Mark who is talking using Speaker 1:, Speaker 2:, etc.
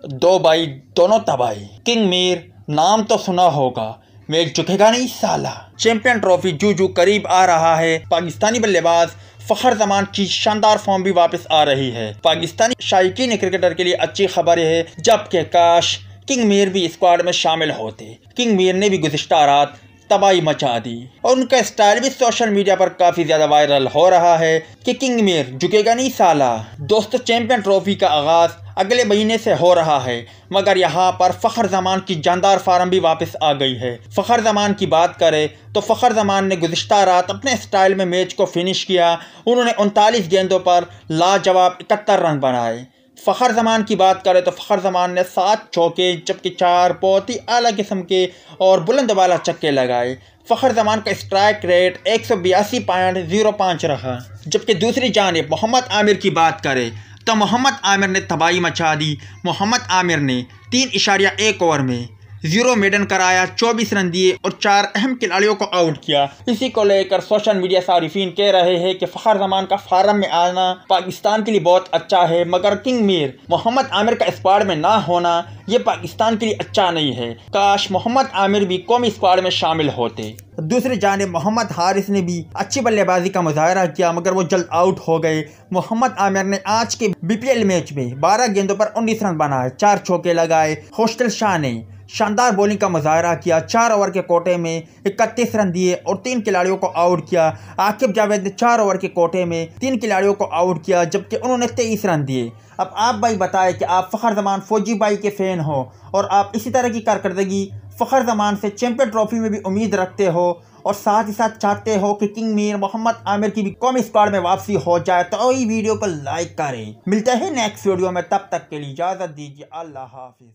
Speaker 1: दो भाई दोनों तबाही। किंग मीर नाम तो सुना होगा, मैच झुकेगा नहीं साला। चैंपियन ट्रॉफी जू करीब आ रहा है। पाकिस्तानी बल्लेबाज फखर जमान की शानदार फॉर्म भी वापस आ रही है। पाकिस्तानी शायकीन क्रिकेटर के लिए अच्छी खबर है, जबकि काश किंग मीर भी स्क्वाड में शामिल होते। किंग मीर ने भी गुज़िश्ता रात तबाही मचा दी और उनका स्टाइल भी सोशल मीडिया पर काफी ज्यादा वायरल हो रहा है कि किंग मीर झुकेगा नहीं साला। दोस्तों, चैंपियन ट्रॉफी का आगाज अगले महीने से हो रहा है, मगर यहाँ पर फखर जमान की जानदार फार्म भी वापस आ गई है। फखर जमान की बात करें तो फखर जमान ने गुज़िश्ता रात अपने स्टाइल में मैच को फिनिश किया। उन्होंने 39 गेंदों पर लाजवाब 71 रन बनाए। फ़खर ज़मान की बात करें तो फ़खर ज़मान ने 7 चौके जबकि 4 बहुत ही आला किस्म के और बुलंद वाला चक्के लगाए। फ़खर ज़मान का स्ट्राइक रेट 182.05 रहा। जबकि दूसरी जानिब मोहम्मद आमिर की बात करें तो मोहम्मद आमिर ने तबाही मचा दी। मोहम्मद आमिर ने 3.1 ओवर में 0 मेडन कराया, 24 रन दिए और 4 अहम खिलाड़ियों को आउट किया। इसी को लेकर सोशल मीडिया सारिफीन कह रहे हैं कि फ़खर ज़मान का फार्म में आना पाकिस्तान के लिए बहुत अच्छा है, मगर किंग मीर मोहम्मद आमिर का स्क्वाड में ना होना ये पाकिस्तान के लिए अच्छा नहीं है। काश मोहम्मद आमिर भी कौमी स्क्वाड में शामिल होते। दूसरी जानिब मोहम्मद हारिस ने भी अच्छी बल्लेबाजी का मुजाहरा किया, मगर वो जल्द आउट हो गए। मोहम्मद आमिर ने आज के BPL मैच में 12 गेंदों पर 19 रन बनाए, 4 चौके लगाए। होस्टल शाह ने शानदार बॉलिंग का मुजाहरा किया, 4 ओवर के कोटे में 31 रन दिए और 3 खिलाड़ियों को आउट किया। आकिब जावेद ने 4 ओवर के कोटे में 3 खिलाड़ियों को आउट किया, जबकि उन्होंने 23 रन दिए। अब आप भाई बताएं कि आप फ़खर ज़मान फौजी भाई के फ़ैन हो और आप इसी तरह की कारकर्दगी फ़खर ज़मान से चैंपियन ट्रॉफी में भी उम्मीद रखते हो और साथ ही साथ चाहते हो कि किंग मीर मोहम्मद आमिर की भी कौमी स्क्वाड में वापसी हो जाए, तो ये वीडियो को लाइक करें। मिलते हैं नेक्स्ट वीडियो में, तब तक के लिए इजाज़त दीजिए। अल्लाह हाफिज़।